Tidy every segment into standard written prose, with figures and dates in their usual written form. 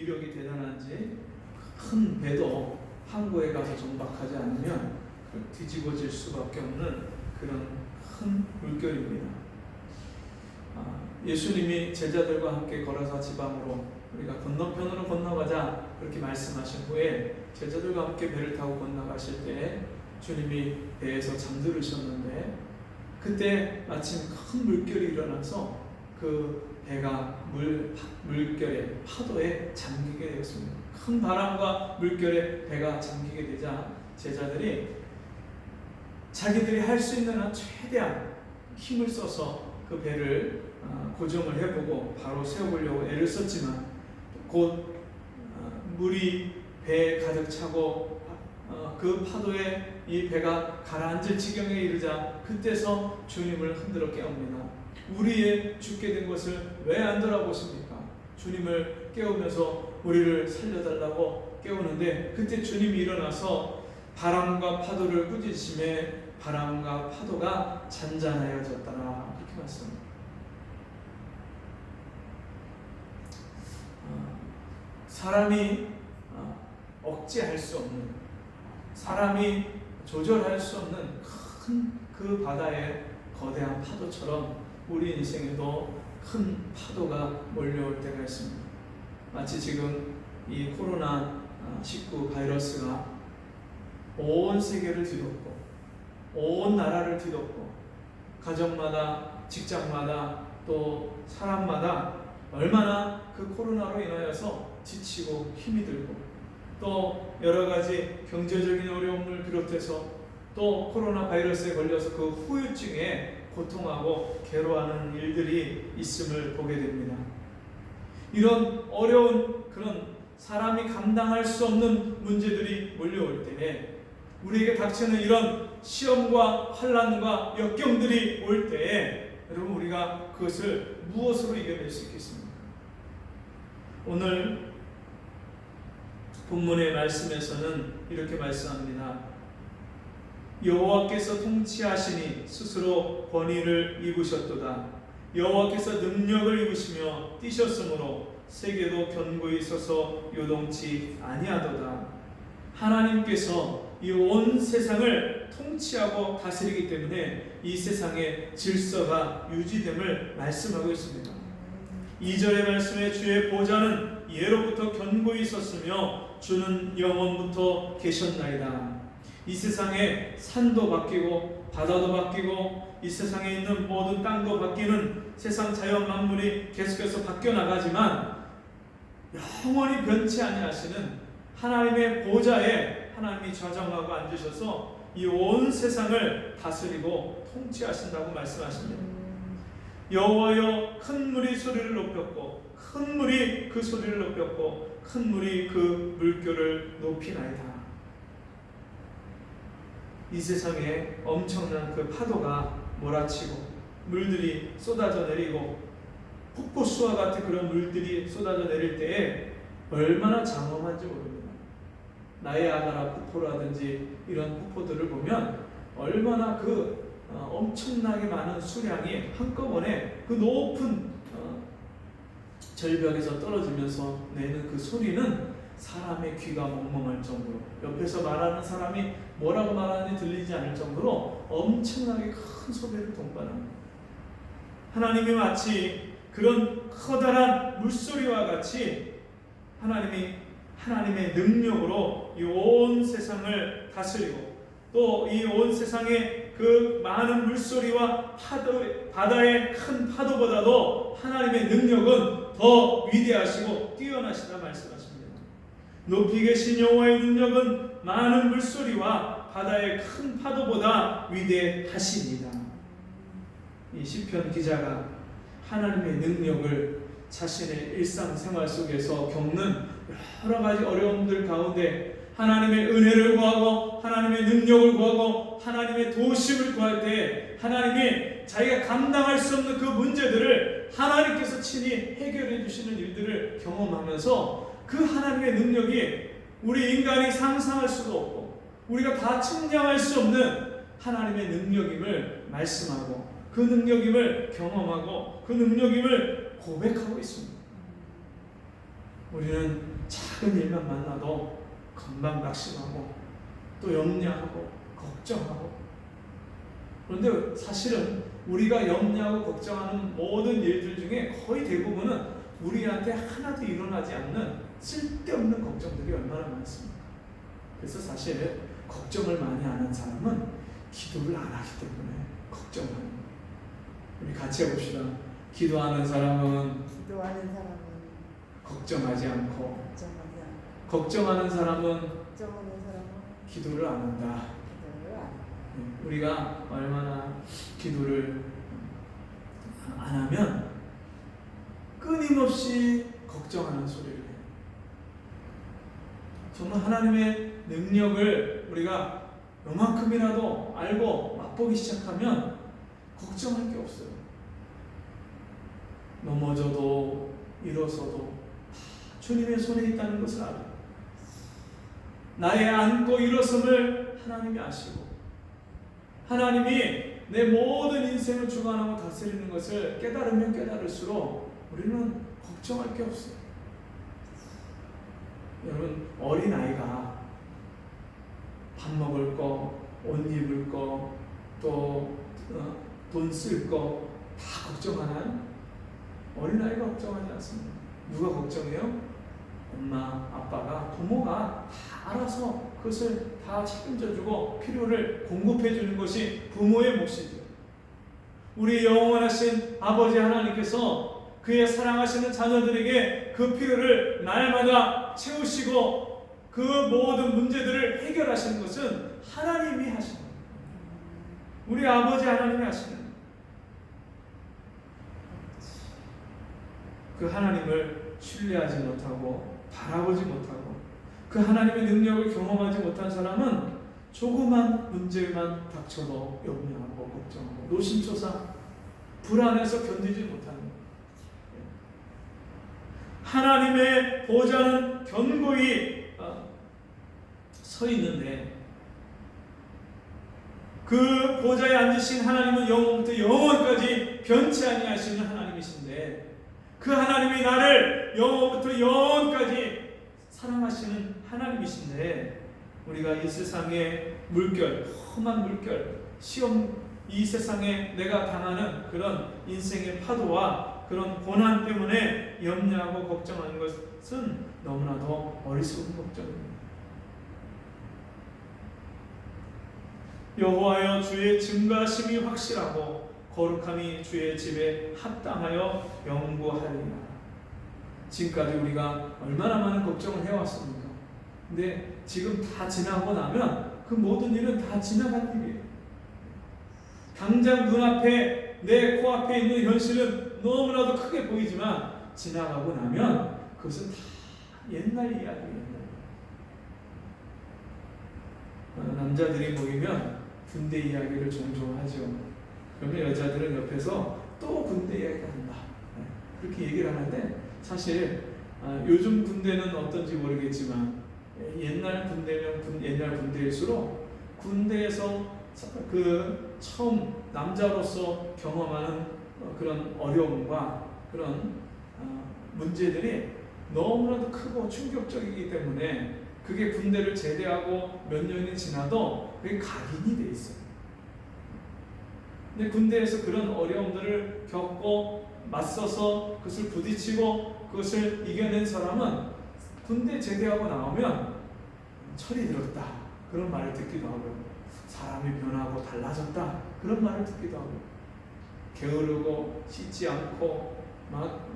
위력이 대단한지 큰 배도 항구에 가서 정박하지 않으면 뒤집어질 수밖에 없는 그런 큰 물결입니다. 예수님이 제자들과 함께 걸어서 지방으로 우리가 건너편으로 건너가자 그렇게 말씀하신 후에 제자들과 함께 배를 타고 건너가실 때 주님이 배에서 잠들으셨는데 그때 마침 큰 물결이 일어나서 그 배가 물결에 파도에 잠기게 되었습니다. 큰 바람과 물결에 배가 잠기게 되자 제자들이 자기들이 할 수 있는 한 최대한 힘을 써서 그 배를 고정을 해보고 바로 세워보려고 애를 썼지만 곧 물이 배에 가득 차고 그 파도에 이 배가 가라앉을 지경에 이르자 그때서 주님을 흔들어 깨웁니다. 우리의 죽게 된 것을 왜 안 돌아보십니까? 주님을 깨우면서 우리를 살려달라고 깨우는데 그때 주님이 일어나서 바람과 파도를 꾸짖으심에 바람과 파도가 잔잔하여졌더라 그렇게 말씀합니다. 사람이 억제할 수 없는, 사람이 조절할 수 없는 큰 그 바다의 거대한 파도처럼 우리 인생에도 큰 파도가 몰려올 때가 있습니다. 마치 지금 이 코로나19 바이러스가 온 세계를 뒤덮고 온 나라를 뒤덮고 가정마다 직장마다 또 사람마다 얼마나 그 코로나로 인하여서 지치고 힘이 들고 또 여러 가지 경제적인 어려움을 비롯해서 또 코로나 바이러스에 걸려서 그 후유증에 고통하고 괴로워하는 일들이 있음을 보게 됩니다. 이런 어려운 그런 사람이 감당할 수 없는 문제들이 몰려올 때에 우리에게 닥치는 이런 시험과 환난과 역경들이 올 때에 여러분 우리가 그것을 무엇으로 이겨낼 수 있겠습니까? 오늘 본문의 말씀에서는 이렇게 말씀합니다. 여호와께서 통치하시니 스스로 권위를 입으셨도다. 여호와께서 능력을 입으시며 뛰셨으므로 세계도 견고히 서서 요동치 아니하도다. 하나님께서 이 온 세상을 통치하고 다스리기 때문에 이 세상의 질서가 유지됨을 말씀하고 있습니다. 2절의 말씀에 주의 보좌는 예로부터 견고히 있었으며 주는 영원부터 계셨나이다. 이 세상에 산도 바뀌고 바다도 바뀌고 이 세상에 있는 모든 땅도 바뀌는 세상 자연 만물이 계속해서 바뀌어 나가지만 영원히 변치 아니하시는 하나님의 보좌에 하나님이 좌정하고 앉으셔서 이 온 세상을 다스리고 통치하신다고 말씀하십니다. 여호와여 큰 물이 소리를 높였고 큰 물이 그 소리를 높였고 큰 물이 그 물결을 높이나이다. 이 세상에 엄청난 그 파도가 몰아치고 물들이 쏟아져 내리고 폭포수와 같은 그런 물들이 쏟아져 내릴 때에 얼마나 장엄한지 모릅니다. 나이아가라 폭포라든지 이런 폭포들을 보면 얼마나 그 엄청나게 많은 수량이 한꺼번에 그 높은 절벽에서 떨어지면서 내는 그 소리는 사람의 귀가 멍멍할 정도로 옆에서 말하는 사람이 뭐라고 말하는지 들리지 않을 정도로 엄청나게 큰 소리를 동반합니다. 하나님이 마치 그런 커다란 물소리와 같이 하나님의 능력으로 이 온 세상을 다스리고 또 이 온 세상의 그 많은 물소리와 바다의 큰 파도보다도 하나님의 능력은 더 위대하시고 뛰어나시다 말씀하십니다. 높이 계신 여호와의 능력은 많은 물소리와 바다의 큰 파도보다 위대하십니다. 이 시편 기자가 하나님의 능력을 자신의 일상생활 속에서 겪는 여러 가지 어려움들 가운데 하나님의 은혜를 구하고 하나님의 능력을 구하고 하나님의 도우심을 구할 때 하나님이 자기가 감당할 수 없는 그 문제들을 하나님께서 친히 해결해 주시는 일들을 경험하면서 그 하나님의 능력이 우리 인간이 상상할 수도 없고 우리가 다 측량할 수 없는 하나님의 능력임을 말씀하고 그 능력임을 경험하고 그 능력임을 고백하고 있습니다. 우리는 작은 일만 만나도 금방 낙심하고 또 염려하고 걱정하고, 그런데 사실은 우리가 염려하고 걱정하는 모든 일들 중에 거의 대부분은 우리한테 하나도 일어나지 않는 쓸데없는 걱정들이 얼마나 많습니까? 그래서 사실 걱정을 많이 하는 사람은 기도를 안 하기 때문에 걱정하는 거예요. 우리 같이 해봅시다. 기도하는 사람은 걱정하지 않고, 걱정하는 사람은 기도를 안 한다. 우리가 얼마나 기도를 안 하면 끊임없이 걱정하는 소리를 해요. 정말 하나님의 능력을 우리가 요만큼이라도 알고 맛보기 시작하면 걱정할 게 없어요. 넘어져도 일어서도 다 주님의 손에 있다는 것을 알아요. 나의 앉고 일어섬을 하나님이 아시고, 하나님이 내 모든 인생을 주관하고 다스리는 것을 깨달으면 깨달을수록 우리는 걱정할 게 없어요. 여러분, 어린아이가 밥 먹을 거, 옷 입을 거, 또 돈 쓸 거 다 걱정하나요? 어린아이가 걱정하지 않습니다. 누가 걱정해요? 엄마, 아빠가, 부모가 다 알아서 그것을 다 책임져주고 필요를 공급해주는 것이 부모의 몫이죠. 우리 영원하신 아버지 하나님께서 그의 사랑하시는 자녀들에게 그 필요를 날마다 채우시고 그 모든 문제들을 해결하시는 것은 하나님이 하시는 거예요. 우리 아버지 하나님이 하시는 거예요. 그 하나님을 신뢰하지 못하고 바라보지 못하고 그 하나님의 능력을 경험하지 못한 사람은 조그만 문제만 닥쳐도 염려하고 걱정하고 노심초사 불안해서 견디지 못하는 거예요. 하나님의 보좌는 견고히 서 있는데 그 보좌에 앉으신 하나님은 영원부터 영원까지 변치 아니하시는 하나님이신데 그 하나님이 나를 영원부터 영원까지 사랑하시는 하나님이신데 우리가 이 세상의 물결, 험한 물결, 시험, 이 세상에 내가 당하는 그런 인생의 파도와 그런 고난 때문에 염려하고 걱정하는 것은 너무나도 어리석은 걱정입니다. 여호와여, 주의 증가심이 확실하고 거룩함이 주의 집에 합당하여 영구하리라. 지금까지 우리가 얼마나 많은 걱정을 해왔습니까? 근데 지금 다 지나고 나면 그 모든 일은 다 지나간 일이에요. 당장 눈앞에 내 코앞에 있는 현실은 너무나도 크게 보이지만 지나가고 나면 그것은 다 옛날 이야기예요. 남자들이 모이면 군대 이야기를 종종 하죠. 그러면 여자들은 옆에서 또 군대 이야기를 한다. 그렇게 얘기를 하는데 사실 요즘 군대는 어떤지 모르겠지만 옛날 군대면 옛날 군대일수록 군대에서 그 처음 남자로서 경험하는 그런 어려움과 그런 문제들이 너무나도 크고 충격적이기 때문에 그게 군대를 제대하고 몇 년이 지나도 그게 각인이 돼 있어요. 근데 군대에서 그런 어려움들을 겪고 맞서서 그것을 부딪히고 그것을 이겨낸 사람은 군대 제대하고 나오면 철이 들었다 그런 말을 듣기도 하고요. 사람이 변하고 달라졌다 그런 말을 듣기도 하고요. 게으르고 씻지 않고 막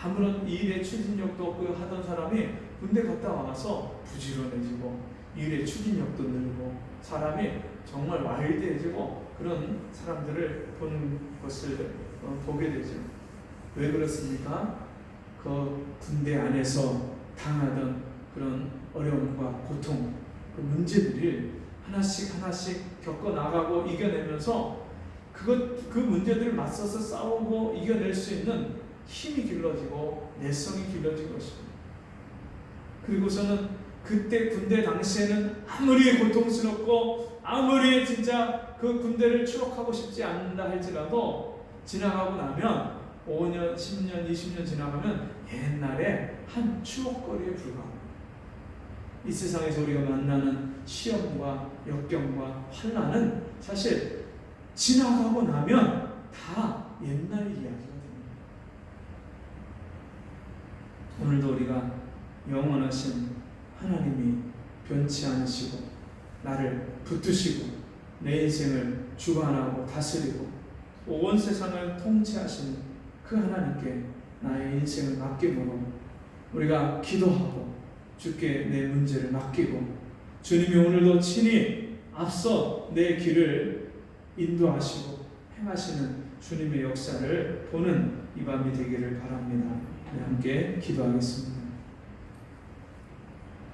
아무런 일에 추진력도 없고 하던 사람이 군대 갔다 와서 부지런해지고 일에 추진력도 늘고 사람이 정말 와일드해지고 그런 사람들을 보는 것을 보게 되죠. 왜 그렇습니까? 그 군대 안에서 당하던 그런 어려움과 고통, 그 문제들을 하나씩 하나씩 겪어 나가고 이겨내면서 그 문제들을 맞서서 싸우고 이겨낼 수 있는 힘이 길러지고 내성이 길러진 것입니다. 그리고서는 그때 군대 당시에는 아무리 고통스럽고 아무리 진짜 그 군대를 추억하고 싶지 않는다 할지라도 지나가고 나면 5년, 10년, 20년 지나가면 옛날에 한 추억거리에 불과합니다. 이 세상에서 우리가 만나는 시험과 역경과 환난은 사실 지나가고 나면 다 옛날 이야기가 됩니다. 오늘도 우리가 영원하신 하나님이 변치 않으시고 나를 붙드시고 내 인생을 주관하고 다스리고 온 세상을 통치하시는 그 하나님께 나의 인생을 맡김으로 우리가 기도하고 주께 내 문제를 맡기고 주님이 오늘도 친히 앞서 내 길을 인도하시고 행하시는 주님의 역사를 보는 이 밤이 되기를 바랍니다. 함께 기도하겠습니다.